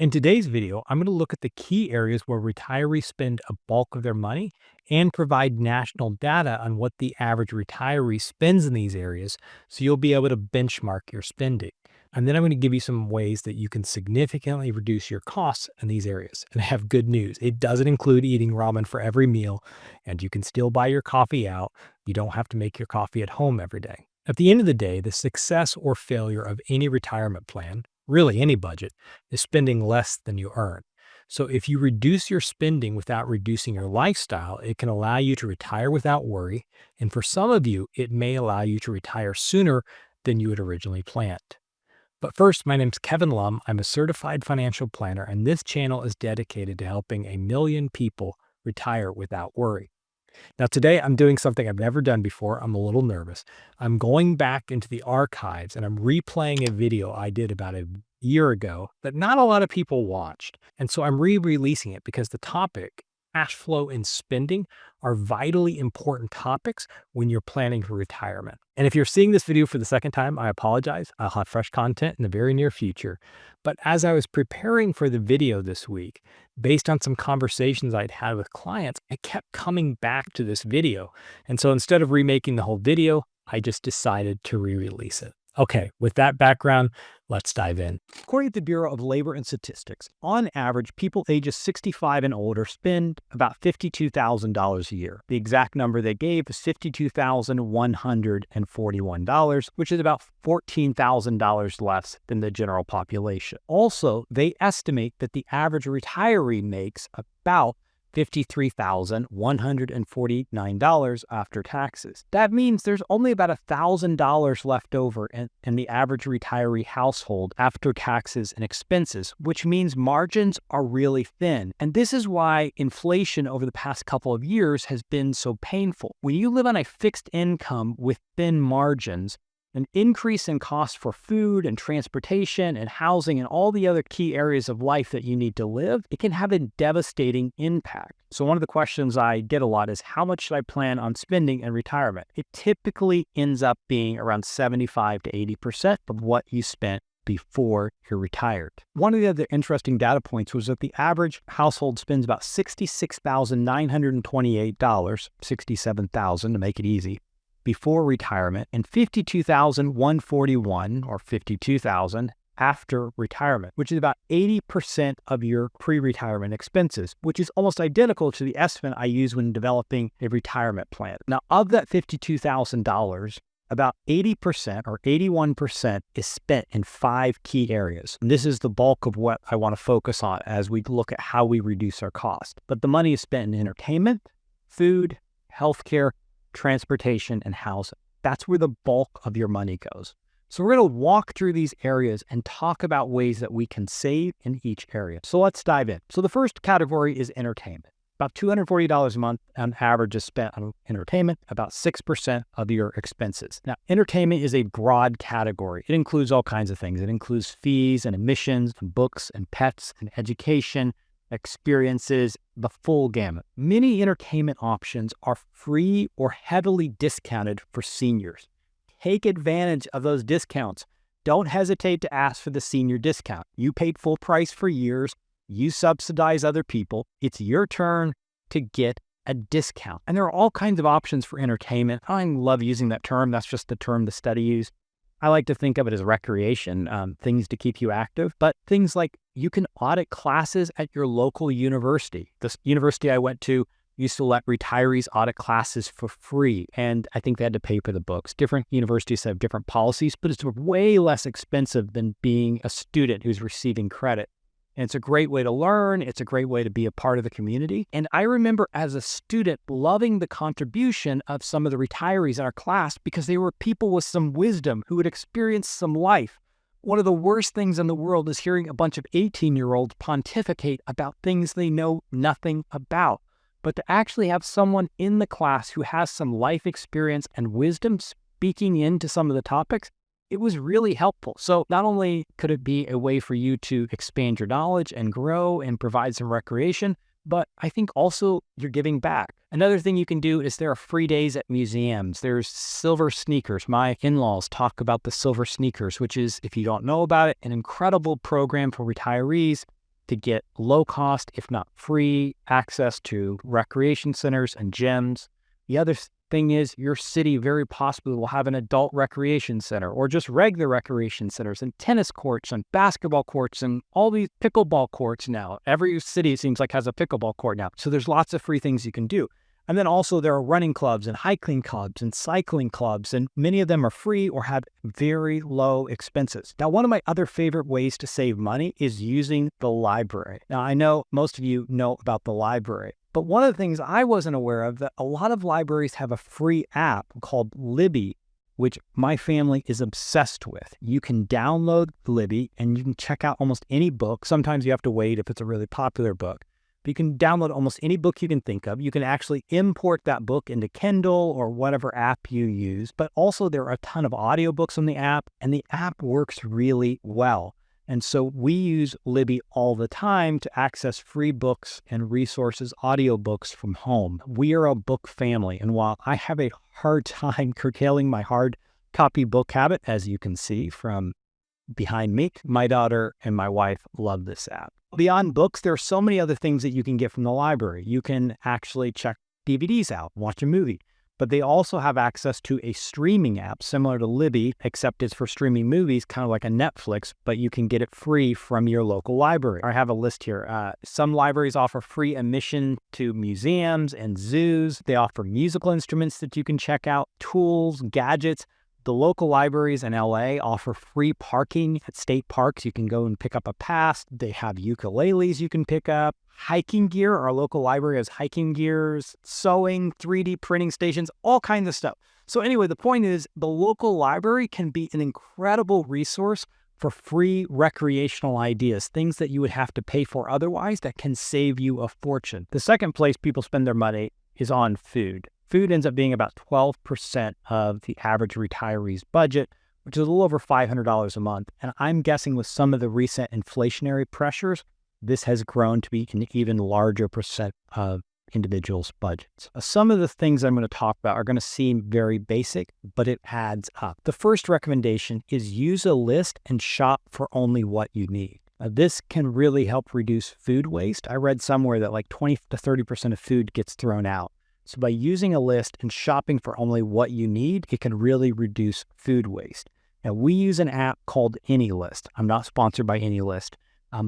In today's video, I'm going to look at the key areas where retirees spend a bulk of their money and provide national data on what the average retiree spends in these areas so you'll be able to benchmark your spending. And then I'm going to give you some ways that you can significantly reduce your costs in these areas. And I have good news. It doesn't include eating ramen for every meal, and you can still buy your coffee out. You don't have to make your coffee at home every day. At the end of the day, the success or failure of any retirement plan, really any budget, is spending less than you earn. So if you reduce your spending without reducing your lifestyle, it can allow you to retire without worry. And for some of you, it may allow you to retire sooner than you had originally planned. But first, my name's Kevin Lum. I'm a certified financial planner, and this channel is dedicated to helping 1 million people retire without worry. Now, today I'm doing something I've never done before. I'm a little nervous. I'm going back into the archives and I'm replaying a video I did about a year ago that not a lot of people watched. And so I'm re-releasing it because the topic, cash flow and spending, are vitally important topics when you're planning for retirement. And if you're seeing this video for the second time, I apologize. I'll have fresh content in the very near future. But as I was preparing for the video this week, based on some conversations I'd had with clients, I kept coming back to this video. And so instead of remaking the whole video, I just decided to re-release it. Okay, with that background, let's dive in. According to the Bureau of Labor and Statistics, on average, people ages 65 and older spend about $52,000 a year. The exact number they gave is $52,141, which is about $14,000 less than the general population. Also, they estimate that the average retiree makes about $53,149 after taxes. That means there's only about $1,000 left over in the average retiree household after taxes and expenses, which means margins are really thin. And this is why inflation over the past couple of years has been so painful. When you live on a fixed income with thin margins, an increase in cost for food and transportation and housing and all the other key areas of life that you need to live, it can have a devastating impact. So one of the questions I get a lot is, how much should I plan on spending in retirement? It typically ends up being around 75 to 80% of what you spent before you're retired. One of the other interesting data points was that the average household spends about $66,928, $67,000 to make it easy, before retirement, and $52,141 or $52,000 after retirement, which is about 80% of your pre-retirement expenses, which is almost identical to the estimate I use when developing a retirement plan. Now, of that $52,000, about 80% or 81% is spent in 5 key areas. And this is the bulk of what I want to focus on as we look at how we reduce our cost. But the money is spent in entertainment, food, healthcare, transportation, and housing. That's where the bulk of your money goes. So we're going to walk through these areas and talk about ways that we can save in each area. So let's dive in. So the first category is entertainment. About $240 a month on average is spent on entertainment, about 6% of your expenses. Now, entertainment is a broad category. It includes all kinds of things. It includes fees and admissions and books and pets and education, experiences, the full gamut. Many entertainment options are free or heavily discounted for seniors. Take advantage of those discounts. Don't hesitate to ask for the senior discount. You paid full price for years. You subsidize other people. It's your turn to get a discount. And there are all kinds of options for entertainment. I love using that term. That's just the term the study used. I like to think of it as recreation, things to keep you active, but things like you can audit classes at your local university. The university I went to used to let retirees audit classes for free, and I think they had to pay for the books. Different universities have different policies, but it's way less expensive than being a student who's receiving credit. And it's a great way to learn. It's a great way to be a part of the community. And I remember as a student loving the contribution of some of the retirees in our class because they were people with some wisdom who had experienced some life. One of the worst things in the world is hearing a bunch of 18-year-olds pontificate about things they know nothing about. But to actually have someone in the class who has some life experience and wisdom speaking into some of the topics, it was really helpful. So not only could it be a way for you to expand your knowledge and grow and provide some recreation, but I think also you're giving back. Another thing you can do is there are free days at museums. There's silver sneakers. My in-laws talk about the silver sneakers, which is, if you don't know about it, an incredible program for retirees. to get low cost, if not free, access to recreation centers and gyms. The other thing is your city very possibly will have an adult recreation center or just regular recreation centers and tennis courts and basketball courts and all these pickleball courts now. Every city, it seems like, has a pickleball court now. So there's lots of free things you can do. And then also there are running clubs and hiking clubs and cycling clubs, and many of them are free or have very low expenses. Now, one of my other favorite ways to save money is using the library. Now, I know most of you know about the library, but one of the things I wasn't aware of, that a lot of libraries have a free app called Libby, which my family is obsessed with. You can download Libby and you can check out almost any book. Sometimes you have to wait if it's a really popular book. But you can download almost any book you can think of. You can actually import that book into Kindle or whatever app you use. But also there are a ton of audiobooks on the app, and the app works really well. And so we use Libby all the time to access free books and resources, audiobooks from home. We are a book family. And while I have a hard time curtailing my hard copy book habit, as you can see from behind me, my daughter and my wife love this app. Beyond books, there are so many other things that you can get from the library. You can actually check DVDs out, watch a movie, but they also have access to a streaming app similar to Libby, except it's for streaming movies, kind of like a Netflix, but you can get it free from your local library. I have a list here. Some libraries offer free admission to museums and zoos. They offer musical instruments that you can check out, tools, gadgets. The local libraries in LA offer free parking at state parks. You can go and pick up a pass. They have ukuleles you can pick up. Hiking gear. Our local library has hiking gears, sewing, 3D printing stations, all kinds of stuff. So anyway, the point is the local library can be an incredible resource for free recreational ideas, things that you would have to pay for otherwise that can save you a fortune. The second place people spend their money is on food. Food ends up being about 12% of the average retiree's budget, which is a little over $500 a month. And I'm guessing with some of the recent inflationary pressures, this has grown to be an even larger percent of individuals' budgets. Some of the things I'm going to talk about are going to seem very basic, but it adds up. The first recommendation is use a list and shop for only what you need. This can really help reduce food waste. I read somewhere that like 20 to 30% of food gets thrown out. So by using a list and shopping for only what you need, it can really reduce food waste. Now, we use an app called AnyList. I'm not sponsored by AnyList,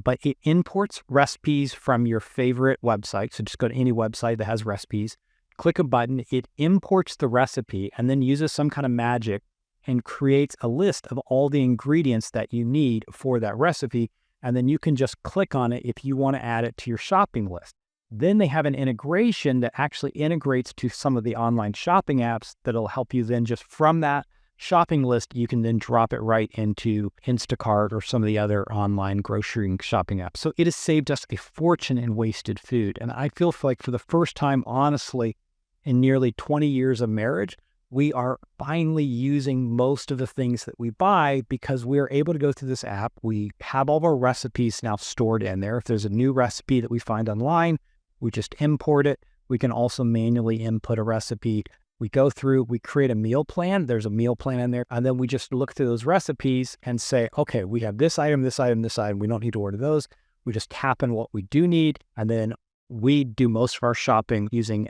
but it imports recipes from your favorite website. So just go to any website that has recipes, click a button, it imports the recipe, and then uses some kind of magic and creates a list of all the ingredients that you need for that recipe. And then you can just click on it if you want to add it to your shopping list. Then they have an integration that actually integrates to some of the online shopping apps that'll help you then just from that shopping list, you can then drop it right into Instacart or some of the other online grocery shopping apps. So it has saved us a fortune in wasted food. And I feel like for the first time, honestly, in nearly 20 years of marriage, we are finally using most of the things that we buy because we are able to go through this app. We have all of our recipes now stored in there. If there's a new recipe that we find online, we just import it. We can also manually input a recipe. We go through, we create a meal plan. There's a meal plan in there. And then we just look through those recipes and say, okay, we have this item, this item, this item. We don't need to order those. We just tap in what we do need. And then we do most of our shopping using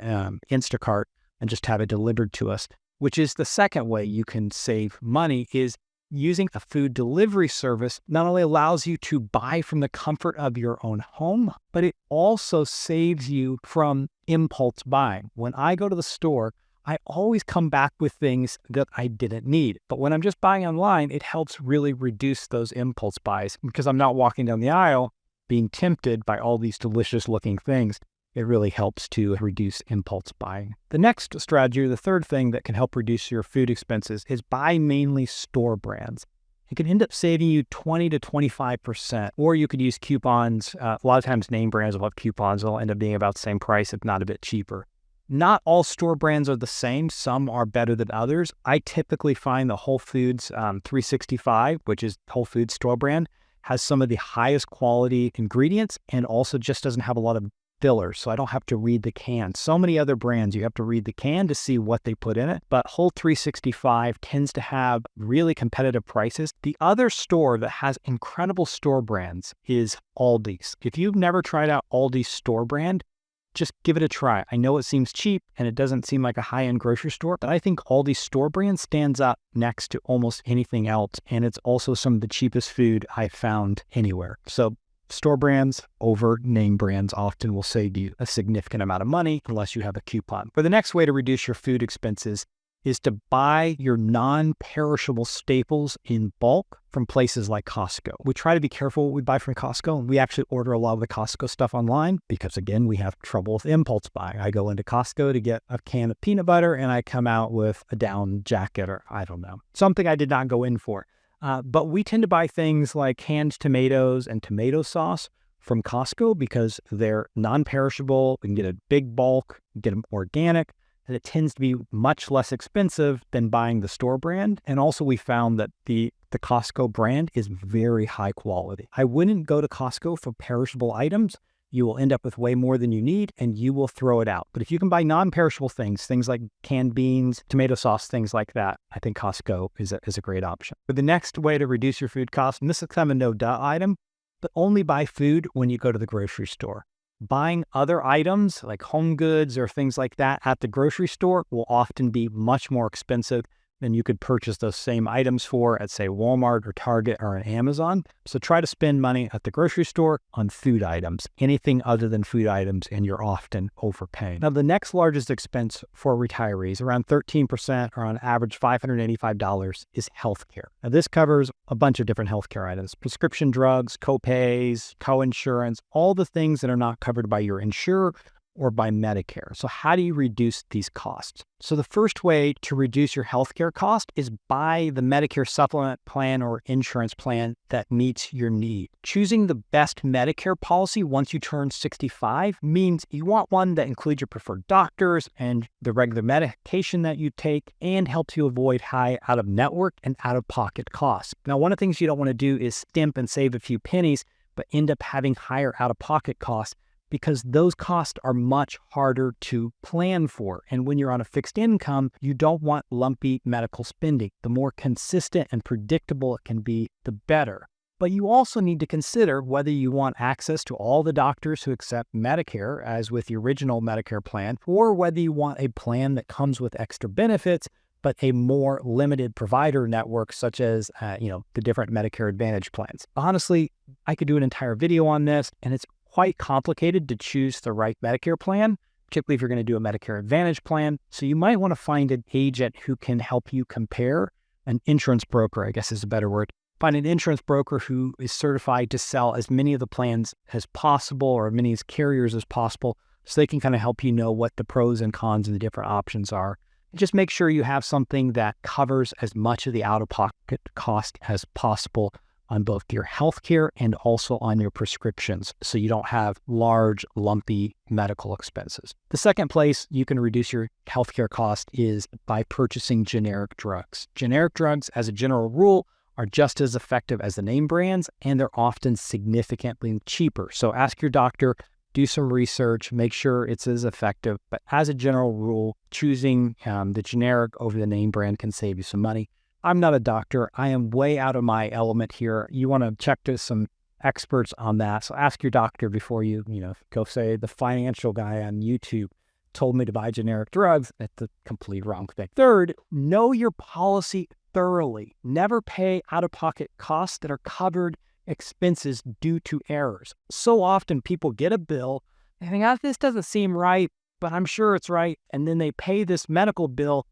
Instacart and just have it delivered to us, which is the second way you can save money is using a food delivery service not only allows you to buy from the comfort of your own home, but it also saves you from impulse buying. When I go to the store, I always come back with things that I didn't need. But when I'm just buying online, it helps really reduce those impulse buys because I'm not walking down the aisle being tempted by all these delicious looking things. It really helps to reduce impulse buying. The next strategy, or the third thing that can help reduce your food expenses is buy mainly store brands. It can end up saving you 20 to 25%, or you could use coupons. A lot of times name brands will have coupons. They'll end up being about the same price, if not a bit cheaper. Not all store brands are the same. Some are better than others. I typically find the Whole Foods 365, which is Whole Foods store brand, has some of the highest quality ingredients and also just doesn't have a lot of fillers, so I don't have to read the can. So many other brands, you have to read the can to see what they put in it, but Whole 365 tends to have really competitive prices. The other store that has incredible store brands is Aldi's. If you've never tried out Aldi's store brand, just give it a try. I know it seems cheap and it doesn't seem like a high-end grocery store, but I think Aldi's store brand stands up next to almost anything else, and it's also some of the cheapest food I've found anywhere. So store brands over name brands often will save you a significant amount of money unless you have a coupon. For the next way to reduce your food expenses is to buy your non-perishable staples in bulk from places like Costco. We try to be careful what we buy from Costco, and we actually order a lot of the Costco stuff online because, again, we have trouble with impulse buying. I go into Costco to get a can of peanut butter, and I come out with a down jacket or I don't know, something I did not go in for. But we tend to buy things like canned tomatoes and tomato sauce from Costco because they're non-perishable. We can get a big bulk, get them organic, and it tends to be much less expensive than buying the store brand. And also we found that the Costco brand is very high quality. I wouldn't go to Costco for perishable items. You will end up with way more than you need and you will throw it out. But if you can buy non-perishable things like canned beans, tomato sauce, things like that, I think Costco is a great option. But the next way to reduce your food costs, and this is kind of a no-duh item, but only buy food when you go to the grocery store. Buying other items like home goods or things like that at the grocery store will often be much more expensive than you could purchase those same items for at, say, Walmart or Target or on Amazon. So try to spend money at the grocery store on food items, anything other than food items, and you're often overpaying. Now, the next largest expense for retirees, around 13% or on average $585, is healthcare. Now, this covers a bunch of different healthcare items: prescription drugs, copays, coinsurance, all the things that are not covered by your insurer or by Medicare. So how do you reduce these costs? So the first way to reduce your healthcare cost is buy the Medicare supplement plan or insurance plan that meets your need. Choosing the best Medicare policy once you turn 65 means you want one that includes your preferred doctors and the regular medication that you take and helps you avoid high out-of-network and out-of-pocket costs. Now, one of the things you don't want to do is skimp and save a few pennies, but end up having higher out-of-pocket costs, because those costs are much harder to plan for. And when you're on a fixed income, you don't want lumpy medical spending. The more consistent and predictable it can be, the better. But you also need to consider whether you want access to all the doctors who accept Medicare, as with the original Medicare plan, or whether you want a plan that comes with extra benefits, but a more limited provider network, such as, the different Medicare Advantage plans. Honestly, I could do an entire video on this, and it's quite complicated to choose the right Medicare plan, particularly if you're going to do a Medicare Advantage plan. So you might want to find an agent who can help you compare, an insurance broker, I guess is a better word. Find an insurance broker who is certified to sell as many of the plans as possible or as many as carriers as possible, so they can kind of help you know what the pros and cons of the different options are. And just make sure you have something that covers as much of the out-of-pocket cost as possible on both your healthcare and also on your prescriptions, so you don't have large, lumpy medical expenses. The second place you can reduce your healthcare cost is by purchasing generic drugs. Generic drugs, as a general rule, are just as effective as the name brands, and they're often significantly cheaper. So ask your doctor, do some research, make sure it's as effective. But as a general rule, choosing the generic over the name brand can save you some money. I'm not a doctor. I am way out of my element here. You want to check to some experts on that. So ask your doctor before you, go say the financial guy on YouTube told me to buy generic drugs. That's the complete wrong thing. Third, know your policy thoroughly. Never pay out-of-pocket costs that are covered expenses due to errors. So often people get a bill, they think, this doesn't seem right, but I'm sure it's right. And then they pay this medical bill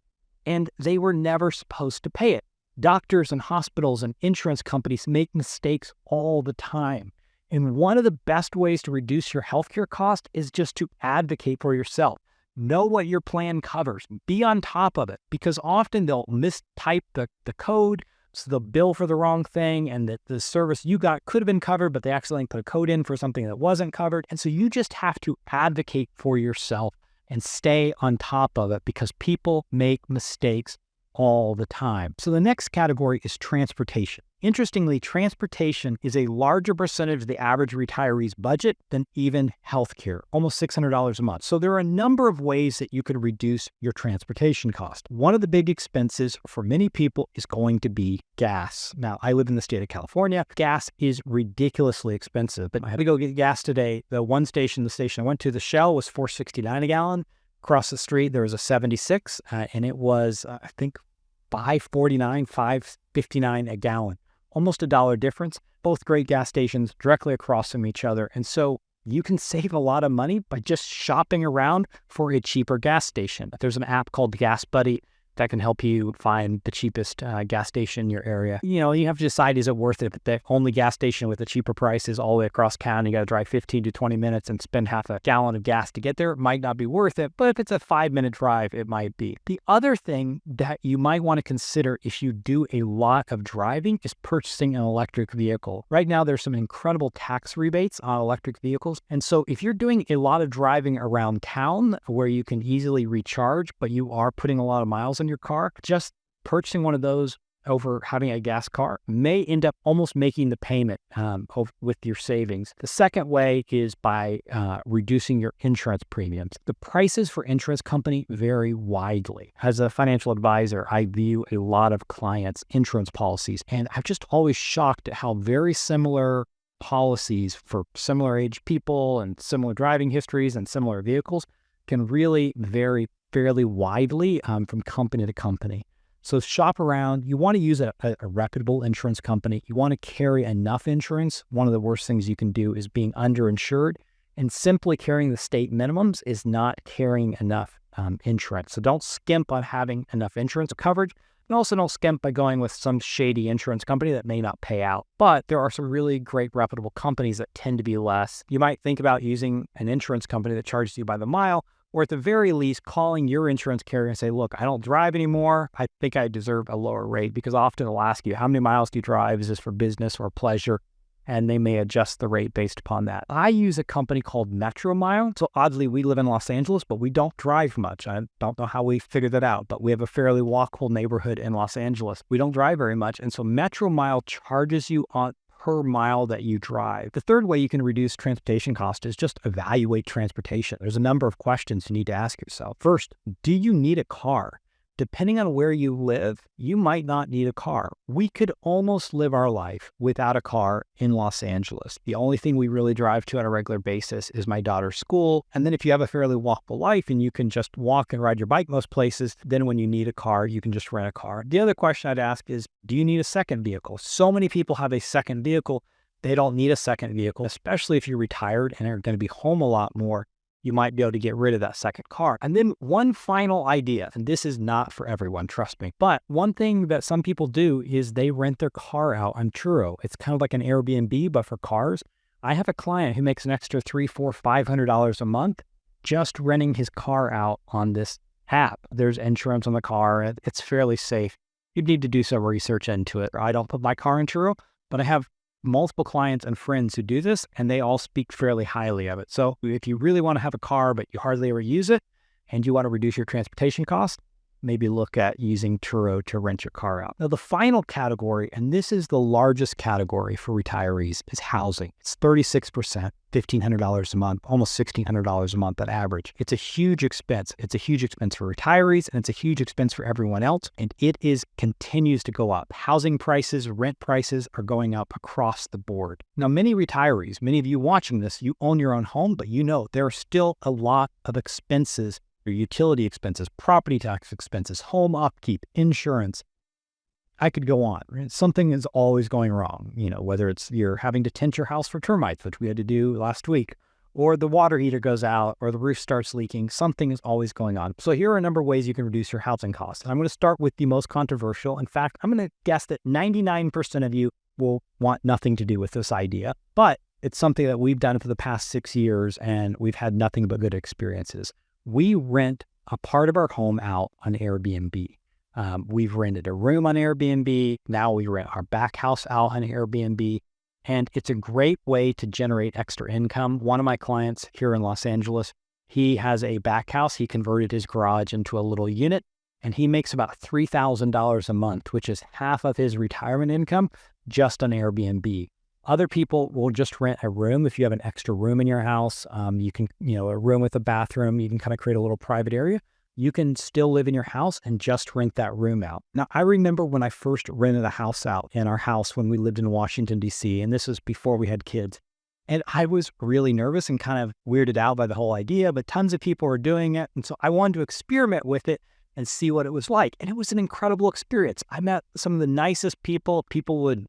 and they were never supposed to pay it. Doctors and hospitals and insurance companies make mistakes all the time. And one of the best ways to reduce your healthcare cost is just to advocate for yourself. Know what your plan covers. Be on top of it, because often they'll mistype the code, so they'll bill for the wrong thing, and that the service you got could have been covered, but they accidentally put a code in for something that wasn't covered. And so you just have to advocate for yourself and stay on top of it, because people make mistakes all the time. So the next category is transportation. Interestingly, transportation is a larger percentage of the average retiree's budget than even healthcare, almost $600 a month. So there are a number of ways that you can reduce your transportation cost. One of the big expenses for many people is going to be gas. Now, I live in the state of California. Gas is ridiculously expensive, but I had to go get gas today. The station I went to, the Shell was $4.69 a gallon. Across the street, there was a 76, and it was, I think, $5.49, $5.59 a gallon. Almost $1 difference. Both great gas stations directly across from each other. And so you can save a lot of money by just shopping around for a cheaper gas station. There's an app called Gas Buddy that can help you find the cheapest gas station in your area. You have to decide, is it worth it? If the only gas station with a cheaper price is all the way across town, you got to drive 15 to 20 minutes and spend half a gallon of gas to get there. It might not be worth it, but if it's a 5-minute drive, it might be. The other thing that you might want to consider if you do a lot of driving is purchasing an electric vehicle. Right now, there's some incredible tax rebates on electric vehicles. And so if you're doing a lot of driving around town where you can easily recharge, but you are putting a lot of miles in your car, just purchasing one of those over having a gas car may end up almost making the payment with your savings. The second way is by reducing your insurance premiums. The prices for insurance company vary widely. As a financial advisor, I view a lot of clients' insurance policies, and I'm just always shocked at how very similar policies for similar age people and similar driving histories and similar vehicles can really vary fairly widely from company to company. So shop around. You want to use a reputable insurance company. You want to carry enough insurance. One of the worst things you can do is being underinsured, and simply carrying the state minimums is not carrying enough insurance. So don't skimp on having enough insurance coverage, and also don't skimp by going with some shady insurance company that may not pay out. But there are some really great reputable companies that tend to be less. You might think about using an insurance company that charges you by the mile, or at the very least, calling your insurance carrier and say, look, I don't drive anymore. I think I deserve a lower rate, because often they'll ask you, how many miles do you drive? Is this for business or pleasure? And they may adjust the rate based upon that. I use a company called Mile. So oddly, we live in Los Angeles, but we don't drive much. I don't know how we figured that out, but we have a fairly walkable neighborhood in Los Angeles. We don't drive very much. And so Mile charges you on per mile that you drive. The third way you can reduce transportation cost is just evaluate transportation. There's a number of questions you need to ask yourself. First, do you need a car? Depending on where you live, you might not need a car. We could almost live our life without a car in Los Angeles. The only thing we really drive to on a regular basis is my daughter's school. And then if you have a fairly walkable life and you can just walk and ride your bike most places, then when you need a car, you can just rent a car. The other question I'd ask is, do you need a second vehicle? So many people have a second vehicle. They don't need a second vehicle, especially if you're retired and are going to be home a lot more. You might be able to get rid of that second car. And then one final idea, and this is not for everyone, trust me, but one thing that some people do is they rent their car out on Turo. It's kind of like an Airbnb, but for cars. I have a client who makes an extra $300, $400, $500 a month just renting his car out on this app. There's insurance on the car. It's fairly safe. You'd need to do some research into it. I don't put my car in Turo, but I have multiple clients and friends who do this, and they all speak fairly highly of it. So if you really want to have a car, but you hardly ever use it, and you want to reduce your transportation cost, maybe look at using Turo to rent your car out. Now, the final category, and this is the largest category for retirees, is housing. It's 36%, $1,500 a month, almost $1,600 a month on average. It's a huge expense. It's a huge expense for retirees, and it's a huge expense for everyone else, and it continues to go up. Housing prices, rent prices are going up across the board. Now, many retirees, many of you watching this, you own your own home, but you know there are still a lot of expenses, your utility expenses, property tax expenses, home upkeep, insurance. I could go on. Something is always going wrong, whether it's you're having to tint your house for termites, which we had to do last week, or the water heater goes out, or the roof starts leaking. Something is always going on. So here are a number of ways you can reduce your housing costs. I'm going to start with the most controversial. In fact, I'm going to guess that 99% of you will want nothing to do with this idea, but it's something that we've done for the past 6 years, and we've had nothing but good experiences. We rent a part of our home out on Airbnb. We've rented a room on Airbnb. Now we rent our back house out on Airbnb. And it's a great way to generate extra income. One of my clients here in Los Angeles, he has a back house. He converted his garage into a little unit, and he makes about $3,000 a month, which is half of his retirement income just on Airbnb. Other people will just rent a room. If you have an extra room in your house, you can, a room with a bathroom, you can kind of create a little private area. You can still live in your house and just rent that room out. Now, I remember when I first rented a house out in our house when we lived in Washington, D.C., and this was before we had kids. And I was really nervous and kind of weirded out by the whole idea, but tons of people were doing it. And so I wanted to experiment with it and see what it was like. And it was an incredible experience. I met some of the nicest people. People would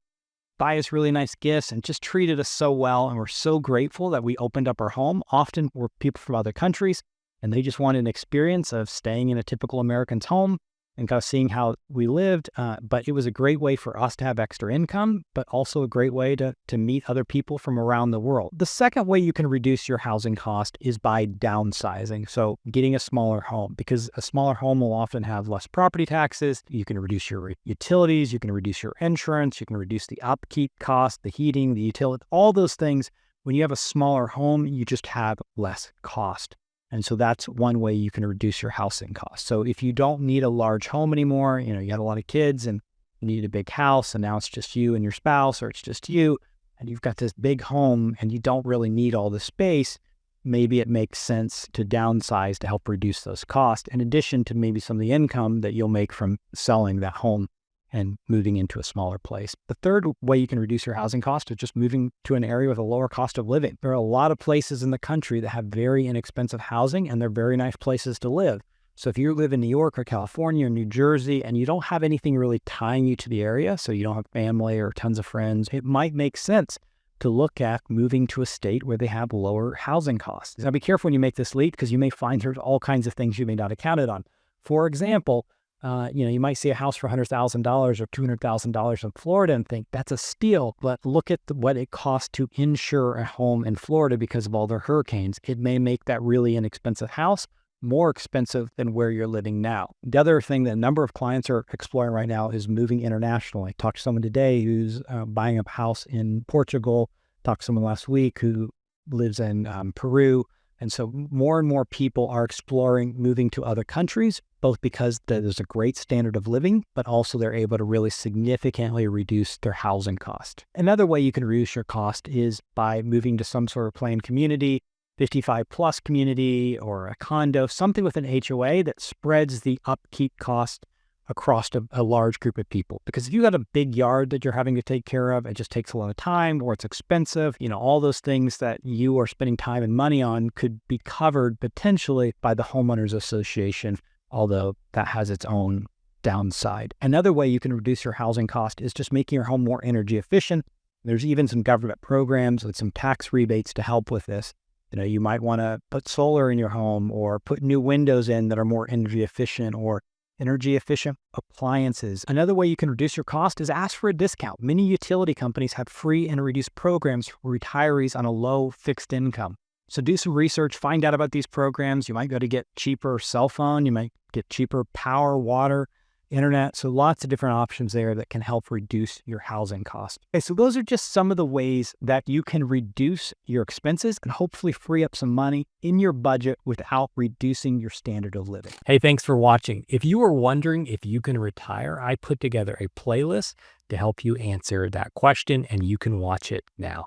buy us really nice gifts and just treated us so well. And we're so grateful that we opened up our home. Often were people from other countries, and they just wanted an experience of staying in a typical American's home and kind of seeing how we lived. But it was a great way for us to have extra income, but also a great way to meet other people from around the world. The second way you can reduce your housing cost is by downsizing. So getting a smaller home, because a smaller home will often have less property taxes. You can reduce your utilities, you can reduce your insurance, you can reduce the upkeep cost, the heating, the utility, all those things. When you have a smaller home, you just have less cost. And so that's one way you can reduce your housing costs. So if you don't need a large home anymore, you had a lot of kids and you need a big house, and now it's just you and your spouse, or it's just you, and you've got this big home and you don't really need all the space, maybe it makes sense to downsize to help reduce those costs, in addition to maybe some of the income that you'll make from selling that home and moving into a smaller place. The third way you can reduce your housing cost is just moving to an area with a lower cost of living. There are a lot of places in the country that have very inexpensive housing, and they're very nice places to live. So if you live in New York or California or New Jersey and you don't have anything really tying you to the area, so you don't have family or tons of friends, it might make sense to look at moving to a state where they have lower housing costs. Now be careful when you make this leap, because you may find there's all kinds of things you may not have counted on. For example, you might see a house for $100,000 or $200,000 in Florida and think that's a steal, but look at what it costs to insure a home in Florida because of all their hurricanes. It may make that really inexpensive house more expensive than where you're living now. The other thing that a number of clients are exploring right now is moving internationally. I talked to someone today who's buying a house in Portugal, talked to someone last week who lives in Peru. And so more and more people are exploring moving to other countries, both because there's a great standard of living, but also they're able to really significantly reduce their housing cost. Another way you can reduce your cost is by moving to some sort of planned community, 55 plus community, or a condo, something with an HOA that spreads the upkeep cost across a large group of people. Because if you got a big yard that you're having to take care of, it just takes a lot of time, or it's expensive. All those things that you are spending time and money on could be covered potentially by the homeowners association, although that has its own downside. Another way you can reduce your housing cost is just making your home more energy efficient. There's even some government programs with some tax rebates to help with this. You might want to put solar in your home, or put new windows in that are more energy efficient, or energy efficient appliances. Another way you can reduce your cost is ask for a discount. Many utility companies have free and reduced programs for retirees on a low fixed income. So do some research, find out about these programs. You might go to get cheaper cell phone, you might get cheaper power, water, internet. So lots of different options there that can help reduce your housing cost. Okay, so those are just some of the ways that you can reduce your expenses and hopefully free up some money in your budget without reducing your standard of living. Hey, thanks for watching. If you were wondering if you can retire, I put together a playlist to help you answer that question, and you can watch it now.